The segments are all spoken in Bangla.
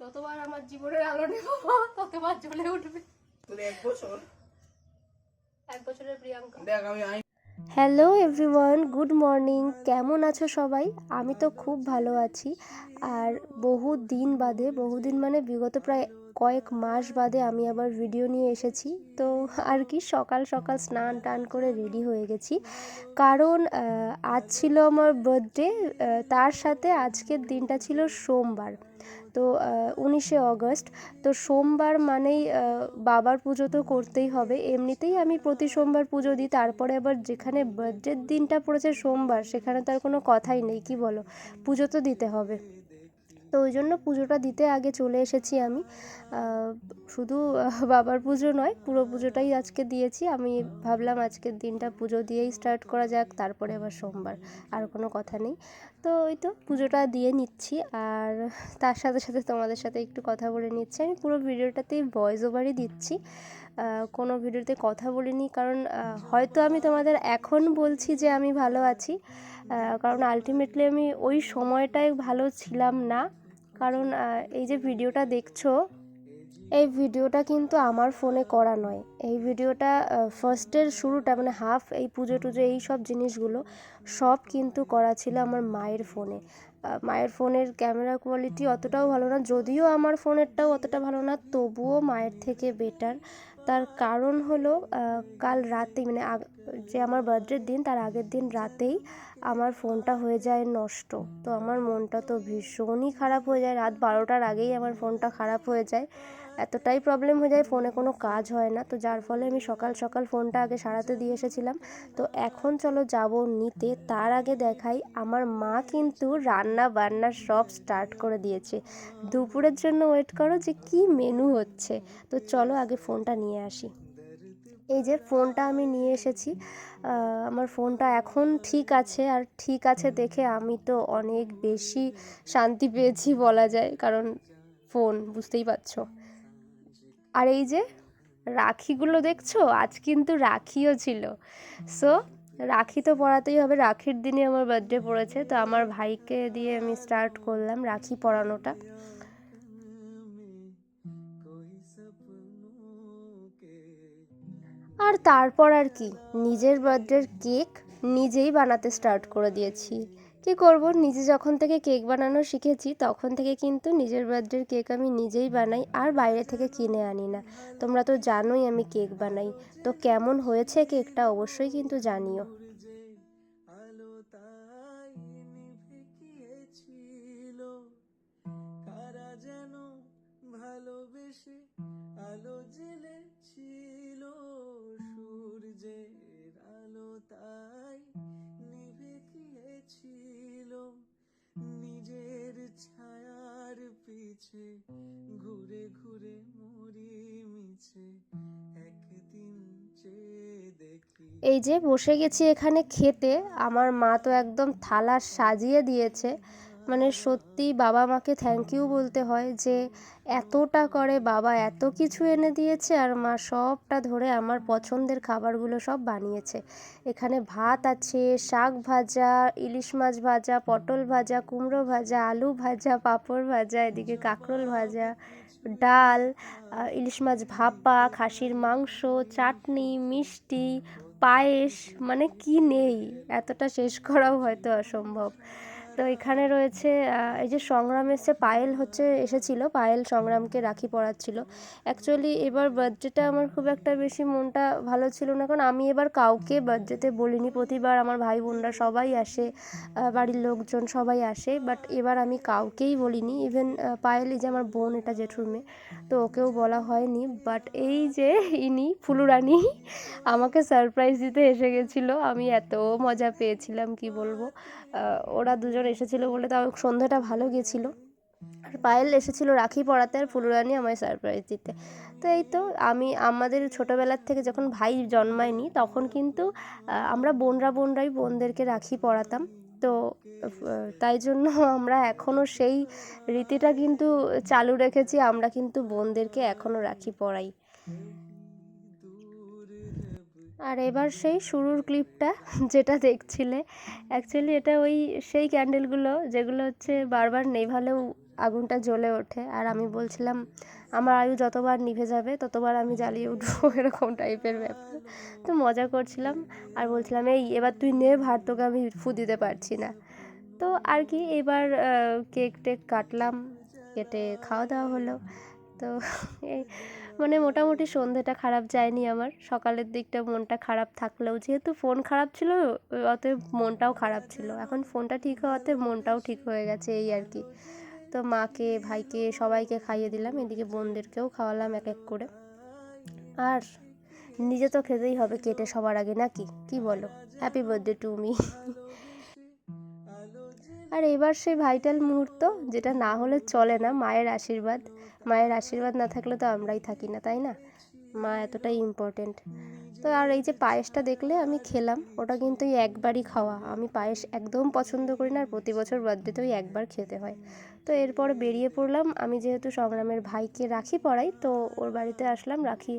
যতবার আমার জীবনের আলো নেব ততবার জ্বলে উঠবে। তোর এক বছরের প্রিয়াঙ্কা। দেখ আমি হ্যালো এভরিওয়ান, গুড মর্নিং। কেমন আছো সবাই? আমি তো খুব ভালো আছি। আর বহুদিন মানে বিগত প্রায় কয়েক মাস বাদে আমি আবার ভিডিও নিয়ে এসেছি। তো আর কি সকাল সকাল স্নান টান করে রেডি হয়ে গেছি, কারণ আজ ছিল আমার বার্থডে। তার সাথে আজকের দিনটা ছিল সোমবার, তো 19শে অগস্ট। তো সোমবার মানেই বাবার পুজো তো করতেই হবে। এমনিতেই আমি প্রতি সোমবার পুজো দিই, তারপরে আবার যেখানে বার্থডের দিনটা পড়েছে সোমবার সেখানে তার কোনো কথাই নেই, কি বলো, পুজো তো দিতে হবে। তো ওই জন্য পুজোটা দিতে আগে চলে এসেছি আমি। শুধু বাবার পুজো নয়, পুরো পুজোটাই আজকে দিয়েছি। আমি ভাবলাম আজকের দিনটা পুজো দিয়েই স্টার্ট করা যাক, তারপরে আবার সোমবার, আর কোনো কথা নেই। তো ওই তো পুজোটা দিয়ে নিচ্ছি, আর তার সাথে সাথে তোমাদের সাথে একটু কথা বলে নিচ্ছি। আমি পুরো ভিডিওটাতেই ভয়েস ওভারই দিচ্ছি, কোনো ভিডিওতে কথা বলিনি, কারণ হয়তো আমি তোমাদের এখন বলছি যে আমি ভালো আছি, কারণ আলটিমেটলি আমি ওই সময়টায় ভালো ছিলাম না। কারণ এই যে ভিডিওটা দেখছো, এই ভিডিওটা কিন্তু আমার ফোনে করা নয়। এই ভিডিওটা ফার্স্টের শুরুটা মানে হাফ, এই পুজো টুজো এই সব জিনিসগুলো সব কিন্তু করা ছিল আমার মায়ের ফোনে। মায়ের ফোনের ক্যামেরা কোয়ালিটি অতটাও ভালো না, যদিও আমার ফোনেরটাও অতটা ভালো না, তবুও মায়ের থেকে বেটার। তার কারণ হলো কাল রাতেই মানে যে আমার বার্থডের দিন তার আগের দিন রাতেই আমার ফোনটা হয়ে যায় নষ্ট। তো আমার মনটা তো ভীষণই খারাপ হয়ে যায়, রাত 12টার আগেই আমার ফোনটা খারাপ হয়ে যায়। এতটাই প্রবলেম হয়ে যায়, ফোনে কোনো কাজ হয় না। তো যার ফলে আমি সকাল সকাল ফোনটা আগে সারাতে দিয়ে এসেছিলাম। তো এখন চলো যাব নিতে, তার আগে দেখাই আমার মা কিন্তু রান্না বান্না সব স্টার্ট করে দিয়েছে। দুপুরের জন্য ওয়েট করো যে কি মেনু হচ্ছে। তো চলো আগে ফোনটা নিয়ে আসি। এই যে ফোনটা আমি নিয়ে এসেছি। আমার ফোনটা এখন ঠিক আছে, আর ঠিক আছে দেখে আমি তো অনেক বেশি শান্তি পেয়েছি বলা যায়, কারণ ফোন বুঝতেই পারছো। আর এই যে রাখিগুলো দেখছো, আজ কিন্তু রাখিও ছিল। সো রাখি তো পরাতেই হবে, রাখির দিনে আমার বার্থডে পড়েছে, তো আমার ভাইকে দিয়ে আমি স্টার্ট করলাম রাখি পরানোটা। আর তারপর আর কি, নিজের বার্থডের কেক নিজেই বানাতে স্টার্ট করে দিয়েছি। কি করব, নিজে যখন থেকে কেক বানানো শিখেছি তখন থেকে কিন্তু নিজের বার্থডের কেক আমি নিজেই বানাই, আর বাইরে থেকে কিনে আনি না। তোমরা তো জানোই আমি কেক বানাই। তো কেমন হয়েছে কেকটা অবশ্যই কিন্তু জানিও। ভালোবেসে আলো জ্বেলেছিল, সূর্যের আলো তাই নিভে গিয়েছিল, নিজের ছায়ার পিছে ঘুরে ঘুরে মরি মিছে, একদিন চেয়ে দেখি। এই যে বসে গেছি এখানে খেতে, আমার মা তো একদম থালা সাজিয়ে দিয়েছে। মানে সত্যি বাবা মাকে থ্যাংক ইউ বলতে হয় যে এতটা করে বাবা এত কিছু এনে দিয়েছে, আর মা সবটা ধরে আমার পছন্দের খাবারগুলো সব বানিয়েছে। এখানে ভাত আছে, শাক ভাজা, ইলিশ মাছ ভাজা, পটল ভাজা, কুমড়ো ভাজা, আলু ভাজা, পাঁপড় ভাজা, এদিকে কাঁকরোল ভাজা, ডাল, ইলিশ মাছ ভাপা, খাসির মাংস, চাটনি, মিষ্টি, পায়েস, মানে কি নেই, এতটা শেষ করাও হয়তো অসম্ভব। তো এখানে রয়েছে এই যে সংগ্রাম এসেছিল, পায়েল সংগ্রামকে রাখি পরাচ্ছিল। অ্যাকচুয়ালি এবার বার্থডেটা আমার খুব একটা বেশি মনটা ভালো ছিল না, কারণ আমি এবার কাউকে বার্থডেতে বলিনি। প্রতিবার আমার ভাই বোনরা সবাই আসে, বাড়ির লোকজন সবাই আসে, বাট এবার আমি কাউকেই বলিনি। ইভেন পায়েল, এই যে আমার বোন, এটা জেঠুর মেয়ে, তো ওকেও বলা হয়নি। বাট এই যে ইনি ফুলুরানি আমাকে সারপ্রাইজ দিতে এসে গেছিলো, আমি এত মজা পেয়েছিলাম কি বলবো। ওরা দুজন এসেছিলো বলে তাও সন্ধ্যাটা ভালো গেছিলো। আর পায়েল এসেছিলো রাখি পরাতে, আর ফুলুরানি আমায় সারপ্রাইজ দিতে। তো এই তো আমাদের ছোটোবেলার থেকে যখন ভাই জন্মায়নি তখন কিন্তু আমরা বোনরাই বোনদেরকে রাখি পরাতাম। তো তাই জন্য আমরা এখনও সেই রীতিটা কিন্তু চালু রেখেছি, আমরা কিন্তু বোনদেরকে এখনও রাখি পরাই। আর এবার সেই শুরুর ক্লিপটা যেটা দেখছিলে, অ্যাকচুয়ালি এটা ওই সেই ক্যান্ডেলগুলো যেগুলো হচ্ছে বারবার নেভালেও আগুনটা জ্বলে ওঠে। আর আমি বলছিলাম আমার আয়ু যতবার নিভে যাবে ততবার আমি জ্বালিয়ে উঠবো, এরকম টাইপের ব্যাপার। তো মজা করছিলাম আর বলছিলাম এই এবার তুই নে ভাত, তোকে আমি ফু দিতে পারছি না। তো আর কি এবার কেক টেক কাটলাম, কেটে খাওয়া দাওয়া হলো। তো এই মানে মোটামুটি সন্ধেটা খারাপ যায়নি আমার। সকালের দিকটা মনটা খারাপ থাকলেও যেহেতু ফোন খারাপ ছিল অতএব মনটাও খারাপ ছিল। এখন ফোনটা ঠিক হওয়াতে মনটাও ঠিক হয়ে গেছে এই আর কি। তো মাকে, ভাইকে, সবাইকে খাইয়ে দিলাম, এদিকে বোনদেরকেও খাওয়ালাম এক এক করে। আর নিজে তো খেতেই হবে কেটে সবার আগে, নাকি কি বলো? Happy birthday to me. আর এবার সেই ভাইটাল মুহূর্ত যেটা না হলে চলে না, মায়ের আশীর্বাদ। মায়ের আশীর্বাদ না থাকলে তো আমরাই থাকি না, তাই না? মা এতটাই ইম্পর্টেন্ট। তো আর এই যে পায়েসটা দেখলে আমি খেলাম, ওটা কিন্তু এই একবারই খাওয়া। আমি পায়েস একদম পছন্দ করি না, আর প্রতি বছর বার্থডেতে ওই একবার খেতে হয়। তো এরপর বেরিয়ে পড়লাম। আমি যেহেতু সংগ্রামের ভাইকে রাখি পরাই, তো ওর বাড়িতে আসলাম রাখি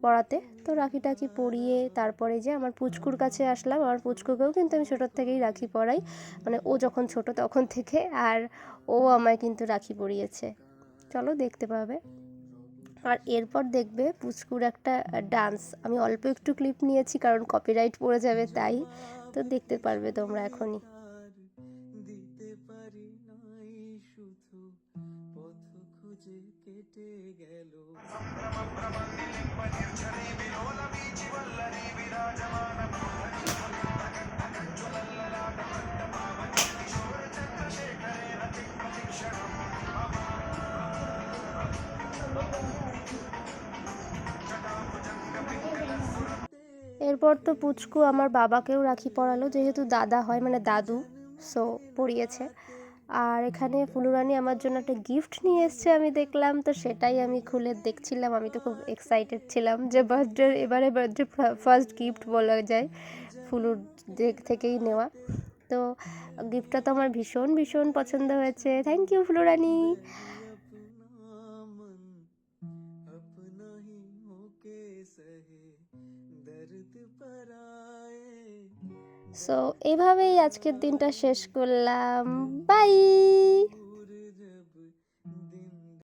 পরাতে। তো রাখি টাখি পরিয়ে তারপরে যে আমার পুচকুর কাছে আসলাম। আমার পুচকুকেও কিন্তু আমি ছোটোর থেকেই রাখি পরাই, মানে ও যখন ছোট তখন থেকে। আর ও আমায় কিন্তু রাখি পরিয়েছে, চলো দেখতে পাবে। আর এরপর দেখবে পুচকুর একটা ডান্স, আমি অল্প একটু ক্লিপ নিয়েছি কারণ কপিরাইট পড়ে যাবে তাই। তো দেখতে পারবে তোমরা এখনই। এরপর তো পুচকু আমার বাবাকেও রাখি পরালো, যেহেতু দাদা হয় মানে দাদু, সো পরিয়েছে। আর এখানে ফুলুরানি আমার জন্য একটা গিফট নিয়ে এসছে আমি দেখলাম, তো সেটাই আমি খুলে দেখছিলাম। আমি তো খুব এক্সাইটেড ছিলাম যে এবারে বার্থডে ফার্স্ট গিফট বলা যায় ফুলুর দিক থেকেই নেওয়া। তো গিফটটা তো আমার ভীষণ ভীষণ পছন্দ হয়েছে। Thank you ফুলুরানি। সো এভাবেই আজকের দিনটা শেষ করলাম। বাই।